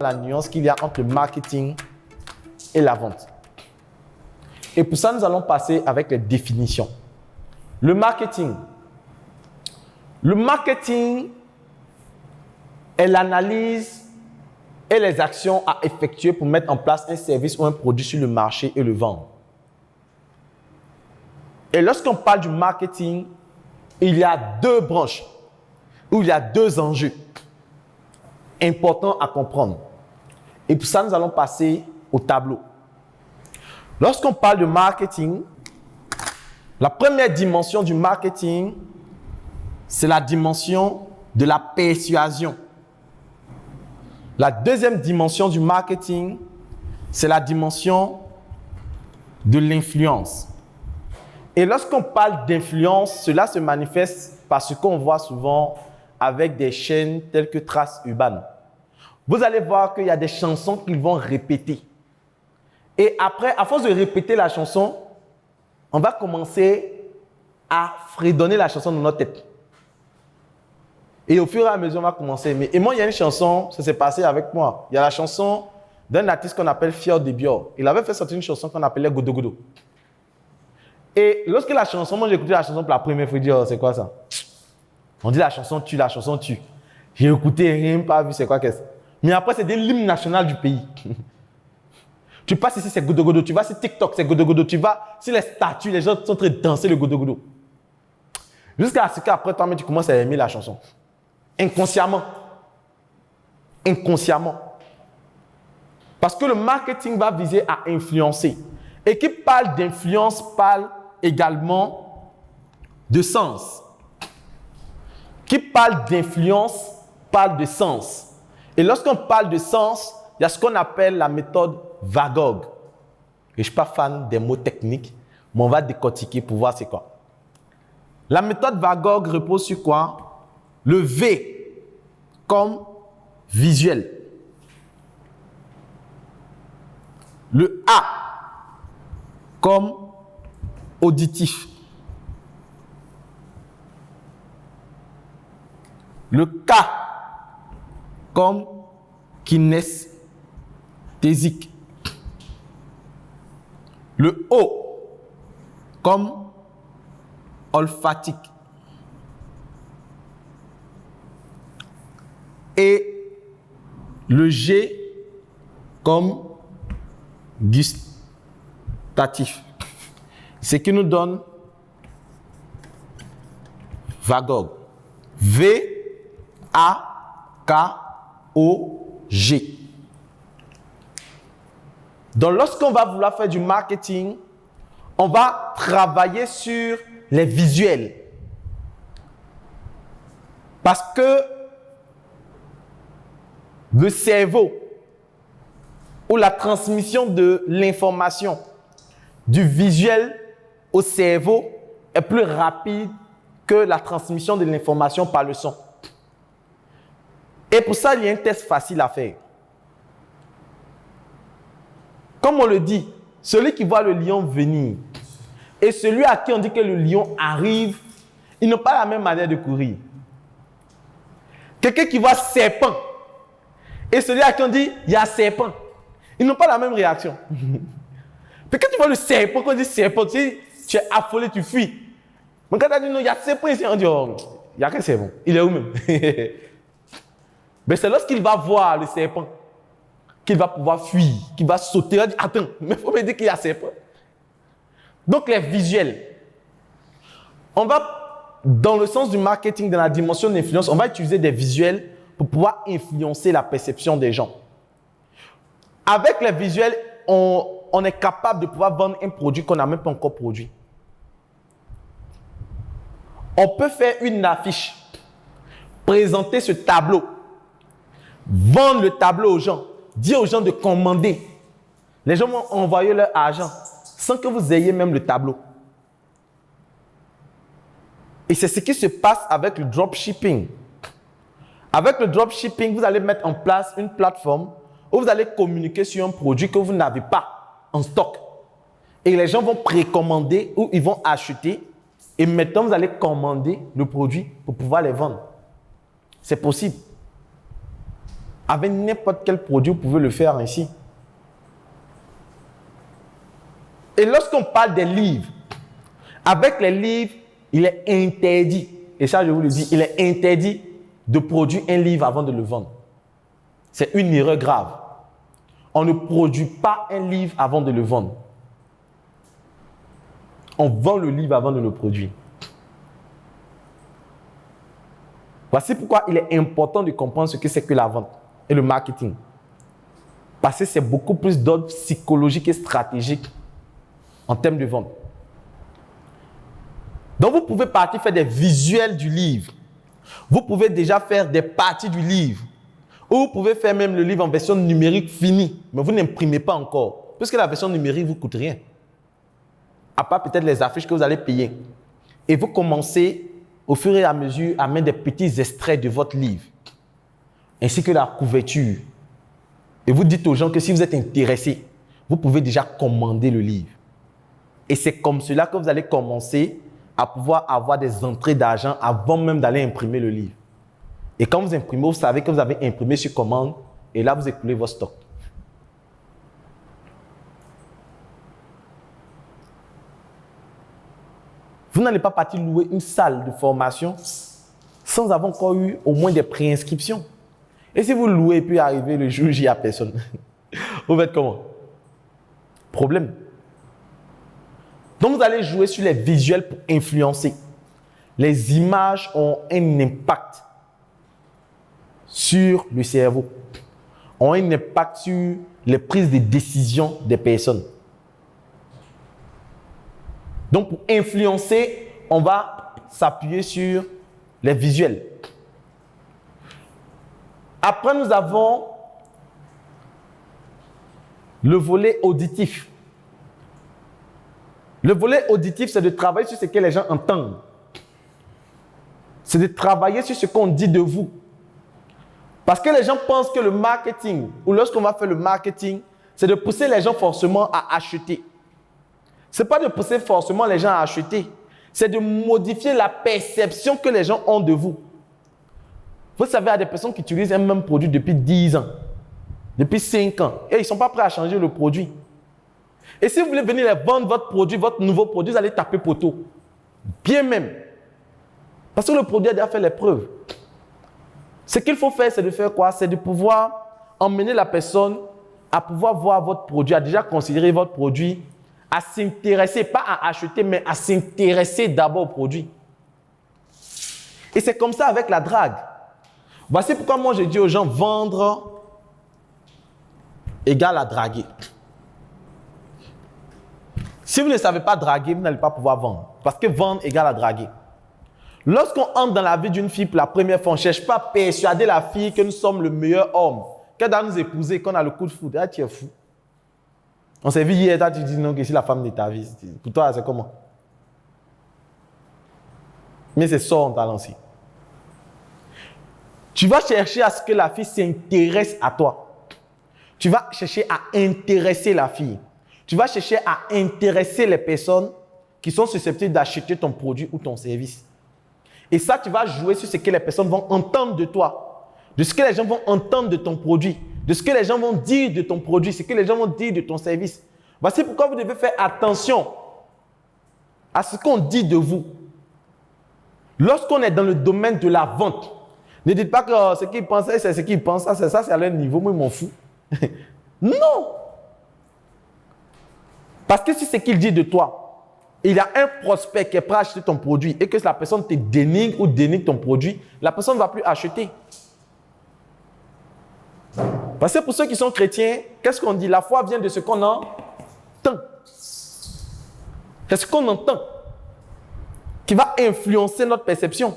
la nuance qu'il y a entre le marketing et la vente. Et pour ça, nous allons passer avec les définitions. Le marketing. Le marketing est l'analyse et les actions à effectuer pour mettre en place un service ou un produit sur le marché et le vendre. Et lorsqu'on parle du marketing, il y a deux branches, où il y a deux enjeux importants à comprendre. Et pour ça, nous allons passer au tableau. Lorsqu'on parle de marketing, la première dimension du marketing, c'est la dimension de la persuasion. La deuxième dimension du marketing, c'est la dimension de l'influence. Et lorsqu'on parle d'influence, cela se manifeste par ce qu'on voit souvent avec des chaînes telles que Trace Urban. Vous allez voir qu'il y a des chansons qu'ils vont répéter. Et après, à force de répéter la chanson, on va commencer à fredonner la chanson dans notre tête. Et au fur et à mesure, on va commencer. Et moi, il y a une chanson, ça s'est passé avec moi. Il y a la chanson d'un artiste qu'on appelle Fior Debior. Il avait fait sortir une chanson qu'on appelait Godo Godo. Et lorsque la chanson, moi j'ai écouté la chanson pour la première fois, je dis, oh, c'est quoi ça? On dit la chanson tue, la chanson tue. J'ai écouté, rien pas vu, c'est quoi qu'est-ce? Mais après, c'est l'hymne national du pays. Tu passes ici, c'est Godo Godo. Tu vas sur TikTok, c'est Godo Godo. Tu vas sur les statues, les gens sont en train de danser le Godo Godo. Jusqu'à ce qu'après, toi, tu commences à aimer la chanson. Inconsciemment. Inconsciemment. Parce que le marketing va viser à influencer. Et qui parle d'influence parle également de sens. Qui parle d'influence parle de sens. Et lorsqu'on parle de sens, il y a ce qu'on appelle la méthode Van Gogh. Et je ne suis pas fan des mots techniques, mais on va décortiquer pour voir c'est quoi. La méthode Van Gogh repose sur quoi? Le V comme visuel. Le A comme auditif. Le K comme kinesthésique. Le O comme olfactique. Et le G comme gustatif. Ce qui nous donne Van Gogh. V-A-K-O-G. Donc, lorsqu'on va vouloir faire du marketing, on va travailler sur les visuels. Parce que le cerveau ou la transmission de l'information du visuel au cerveau est plus rapide que la transmission de l'information par le son. Et pour ça, il y a un test facile à faire. Comme on le dit, celui qui voit le lion venir et celui à qui on dit que le lion arrive, ils n'ont pas la même manière de courir. Quelqu'un qui voit serpent et celui à qui on dit il y a serpent, ils n'ont pas la même réaction. Puis quand tu vois le serpent, quand on dit serpent, tu es affolé, tu fuis. Mais quand tu as dit non, il y a serpent ici, on dit oh, il y a quel serpent? Il est où même? Mais c'est lorsqu'il va voir le serpent qu'il va pouvoir fuir, qu'il va sauter. Il va dire attends, mais il faut me dire qu'il y a serpent. Donc les visuels. On va, dans le sens du marketing, dans la dimension d'influence, on va utiliser des visuels pour pouvoir influencer la perception des gens. Avec les visuels, on est capable de pouvoir vendre un produit qu'on n'a même pas encore produit. On peut faire une affiche, présenter ce tableau, vendre le tableau aux gens, dire aux gens de commander. Les gens vont envoyer leur argent sans que vous ayez même le tableau. Et c'est ce qui se passe avec le dropshipping. Avec le dropshipping, vous allez mettre en place une plateforme où vous allez communiquer sur un produit que vous n'avez pas en stock. Et les gens vont précommander ou ils vont acheter. Et maintenant, vous allez commander le produit pour pouvoir les vendre. C'est possible. Avec n'importe quel produit, vous pouvez le faire ainsi. Et lorsqu'on parle des livres, avec les livres, il est interdit, et ça je vous le dis, il est interdit de produire un livre avant de le vendre. C'est une erreur grave. On ne produit pas un livre avant de le vendre. On vend le livre avant de le produire. Voici pourquoi il est important de comprendre ce que c'est que la vente et le marketing. Parce que c'est beaucoup plus d'ordre psychologique et stratégique en termes de vente. Donc, vous pouvez partir faire des visuels du livre. Vous pouvez déjà faire des parties du livre. Ou vous pouvez faire même le livre en version numérique finie. Mais vous n'imprimez pas encore. Puisque la version numérique ne vous coûte rien. À part peut-être les affiches que vous allez payer. Et vous commencez au fur et à mesure à mettre des petits extraits de votre livre. Ainsi que la couverture. Et vous dites aux gens que si vous êtes intéressé, vous pouvez déjà commander le livre. Et c'est comme cela que vous allez commencer à pouvoir avoir des entrées d'argent avant même d'aller imprimer le livre. Et quand vous imprimez, vous savez que vous avez imprimé sur commande et là, vous écoulez votre stock. Vous n'allez pas partir louer une salle de formation sans avoir encore eu au moins des préinscriptions. Et si vous louez et puis arriver le jour où il n'y a personne, vous faites comment? Problème. Donc, vous allez jouer sur les visuels pour influencer. Les images ont un impact sur le cerveau, ont un impact sur les prises de décision des personnes. Donc, pour influencer, on va s'appuyer sur les visuels. Après, nous avons le volet auditif. Le volet auditif, c'est de travailler sur ce que les gens entendent. C'est de travailler sur ce qu'on dit de vous. Parce que les gens pensent que le marketing, ou lorsqu'on va faire le marketing, c'est de pousser les gens forcément à acheter. Ce n'est pas de pousser forcément les gens à acheter. C'est de modifier la perception que les gens ont de vous. Vous savez, il y a des personnes qui utilisent un même produit depuis 10 ans, depuis 5 ans, et ils ne sont pas prêts à changer le produit. Et si vous voulez venir les vendre votre produit, votre nouveau produit, vous allez taper poteau. Bien même. Parce que le produit a déjà fait les preuves. Ce qu'il faut faire, c'est de faire quoi? C'est de pouvoir emmener la personne à pouvoir voir votre produit, à déjà considérer votre produit, à s'intéresser, pas à acheter, mais à s'intéresser d'abord au produit. Et c'est comme ça avec la drague. Voici pourquoi moi je dis aux gens, vendre égale à draguer. Si vous ne savez pas draguer, vous n'allez pas pouvoir vendre. Parce que vendre égale à draguer. Lorsqu'on entre dans la vie d'une fille pour la première fois, on ne cherche pas à persuader la fille que nous sommes le meilleur homme, qu'elle doit nous épouser, qu'on a le coup de foudre. Ah, tu es fou. On s'est vu hier, tu dis non, que c'est la femme de ta vie. Pour toi, c'est comment? Mais c'est ça, on t'a lancé. Tu vas chercher à ce que la fille s'intéresse à toi. Tu vas chercher à intéresser la fille. Tu vas chercher à intéresser les personnes qui sont susceptibles d'acheter ton produit ou ton service. Et ça, tu vas jouer sur ce que les personnes vont entendre de toi, de ce que les gens vont entendre de ton produit, de ce que les gens vont dire de ton produit, ce que les gens vont dire de ton service. Voici pourquoi vous devez faire attention à ce qu'on dit de vous. Lorsqu'on est dans le domaine de la vente, ne dites pas que ce qu'ils pensent, c'est ce qu'ils pensent, ça c'est à leur niveau, moi je m'en fous. Non! Parce que si c'est ce qu'il dit de toi, il y a un prospect qui est prêt à acheter ton produit et que la personne te dénigre ou dénigre ton produit, la personne ne va plus acheter. Parce que pour ceux qui sont chrétiens, qu'est-ce qu'on dit? La foi vient de ce qu'on entend. C'est ce qu'on entend qui va influencer notre perception.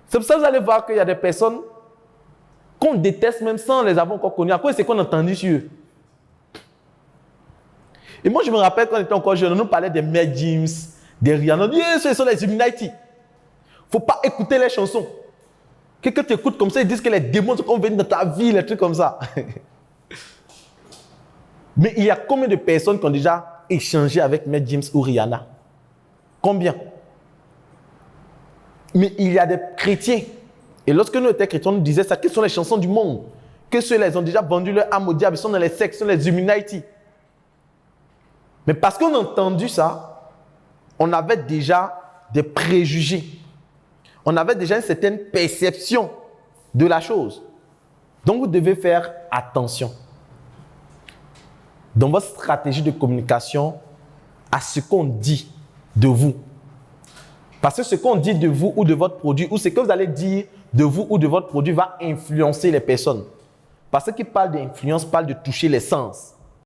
C'est pour ça que vous allez voir qu'il y a des personnes qu'on déteste même sans les avoir encore connues. À cause de ce qu'on a entendu sur eux. Et moi, je me rappelle quand on était encore jeune, on nous parlait des Mad James, des Rihanna. On dit, ce sont les Illuminati. Il ne faut pas écouter les chansons. Quelqu'un t'écoute comme ça, ils disent que les démons sont venus dans ta vie, les trucs comme ça. Mais il y a combien de personnes qui ont déjà échangé avec Mad James ou Rihanna? Combien? Mais il y a des chrétiens. Et lorsque nous étions chrétiens, on nous disait ça, quelles sont les chansons du monde que ceux-là, ils ont déjà vendu leur âme au diable, ils sont dans les sectes, ils sont les Illuminati. Mais parce qu'on a entendu ça, on avait déjà des préjugés. On avait déjà une certaine perception de la chose. Donc, vous devez faire attention dans votre stratégie de communication à ce qu'on dit de vous. Parce que ce qu'on dit de vous ou de votre produit, ou ce que vous allez dire de vous ou de votre produit va influencer les personnes. Parce que qui parle d'influence parle de toucher les sens.